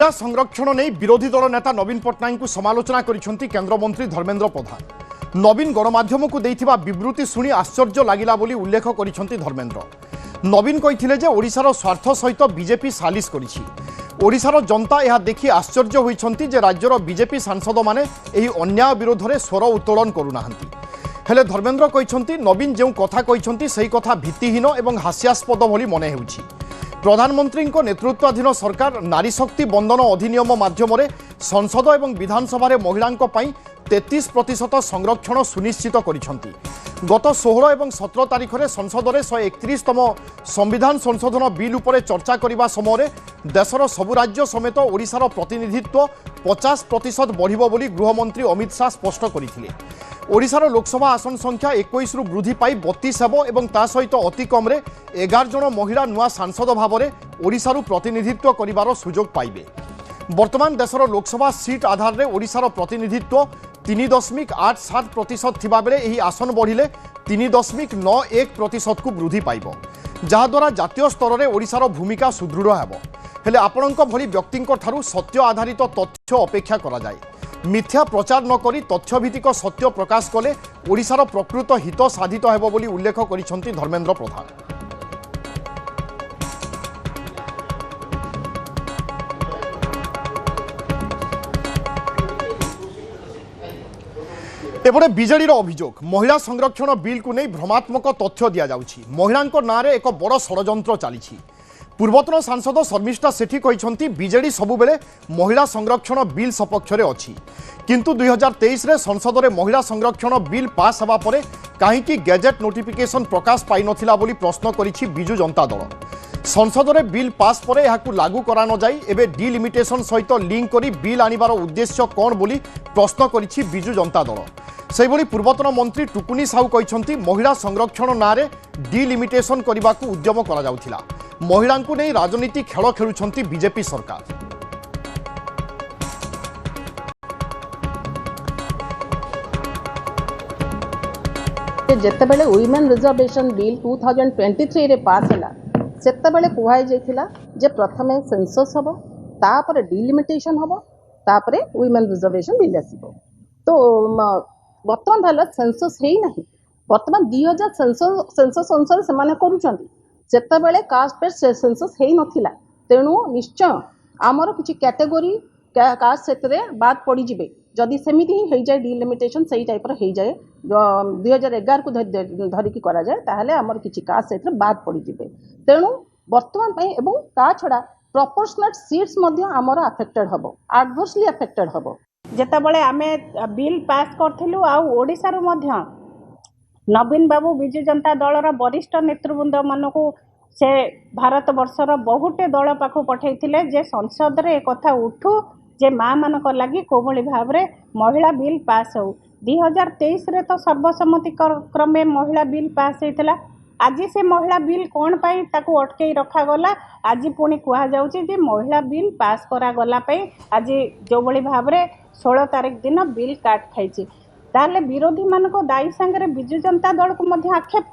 महिला संरक्षण नहीं विरोधी दल नेता नवीन पट्टनायक को समालोचना करिसेंती केंद्रमंत्री धर्मेंद्र प्रधान। नवीन गणमाध्यम को देइथिबा विवृत्ति शुणी आश्चर्य लागिला बोली उल्लेख करिसेंती धर्मेंद्र। नवीन कहिथिले जे ओडिशार स्वार्थ सहित बीजेपी सालिश करिछि। ओडिशार जनता यह देखि आश्चर्य होइछंती जे राज्यर बीजेपी सांसद माने एही अन्याय विरोध में स्वर उत्तोलन करूनाहांती। हेले धर्मेंद्र कहिछंती नवीन जो कथा कहिछंती सेही कथा भित्तिहीन एवं हास्यास्पद भली मने हेउछि। प्रधानमंत्री नेतृत्वाधीन सरकार नारी शक्ति बंधन अधिनियम माध्यम संसद और विधानसभा महिलां 33% संरक्षण सुनिश्चित करिसेंती। गत 16 और 17 तारिख में संसद में 131तम संविधान संशोधन बिल उपरे चर्चा करने समय देशर सबु राज्य समेत ओडिशार प्रतिनिधित्व 50% बढ़िबो बोली गृहमंत्री अमित शाह स्पष्ट करथिले। ओडिशार लोकसभा आसन संख्या 21 रु वृद्धि पाई 32 हेबो एवं ता सहित अति कम 11 जन महिला नुआ सांसद भाव में ओडिशारू प्रतिनिधित्व करिवार सुजोग पाइबे। वर्तमान देशर लोकसभा सीट आधार में ओडिशार प्रतिनिधित्व 3.87% थिबा बेले एही आसन बढ़िले 3.91% को वृद्धि पाइबो, जहाद्वारा जातीय स्तर में ओडिशार भूमिका सुदृढ़ हेबो। हेले आपणक भली व्यक्तिंक ठारू सत्य आधारित तथ्य अपेक्षा करा जाए। मिथ्या प्रचार न करी तथ्यभित्तिक सत्य प्रकाश कले ओडिशार प्रकृत हित साधित हेबो बोली उल्लेख करिसेंती धर्मेंद्र प्रधान। एपटे बीजेडीर अभियोग महिला संरक्षण बिल को नहीं भ्रमात्मक तथ्य दि जाउछि। महिलांको नारे एक बड़ षड़यंत्र चली। पूर्वतन सांसद शर्मिष्ठा सेठी कहते बीजेडी सबुबेले महिला संरक्षण बिल सपक्षरे अछि, किंतु 2023 रे संसद में महिला संरक्षण बिल पास होगा पर कहीं गैजेट नोटिफिकेशन प्रकाश पाई नथिला बोली प्रश्न करिछि बिजु जनता दल। संसद में बिल पास पर यहाकू लागू करा न जाई एबे डिलिमिटेशन सहित लिंक करी बिल आनिबार उद्देश्य कौन बोली प्रश्न करिछि बिजु जनता दल। सेहिभଳି पूर्वतन मंत्री टुकुनी साहू कहते महिला संरक्षण नारे डिलिमिटेशन करने को उद्यम करा जाउथिला। महिलां को नहीं राजनीति खेल खेलुछंती बीजेपी सरकार। जेतेबेले वुमेन रिजर्वेशन बिल 2023 रे पास हैला सेतेबेले कुहाई जाइथिला जे प्रथमे सेंसस हबो, तापर डिलिमिटेशन हबो, तापर वुमेन रिजर्वेशन बिल आसीबो। तो वर्तमान भाला सेंसस हेई नाही। वर्तमान 2000 सेंसस अनुसार से माने करूछंती। सेतेबेले कास्ट पे सेंसस हेई नथिला, तेणु निश्चय आमर किछि कैटेगरी कास्ट सेतरे बाद पड़ी जिबे। जदि सेमिति ही हेई जाय डिलिमिटेशन सही टाइप रे हेई जाय 2011 को धरिकी करा जाय ताहले आमर किछि कास्ट सेतरे बाद पड़ी जिबे। तेणु वर्तमान पई एवं ता छडा प्रोपोर्शनल सीट्स मध्य आमर अफेक्टेड हबो, एडवर्सली अफेक्टेड हबो। जेतेबेले आमे बिल पास करथिलु आ ओडिसा रो मध्य नवीन बाबू विजु जनता दलर वरिष्ठ नेतृवृंद मानक से भारत वर्षर बहुटे दल पाख पठाइथिले जे संसद रे कथा उठू जे माँ मानक लगी कोभली भाव में महिला बिल पास हो। 2023 रे तो सर्वसम्मति क्रमे महिला बिल पास होता। आज से महिला बिल कौन पाई ताकू अटकई रखा गला, आज पुणी कह जाउछि जे महिला बिल पास करा गला पई आज जो भली भाव में 16 तारिख दिन बिल काट खाई। ताले विरोधी मानक दायी संगे बिजु जनता दल को मध्य आक्षेप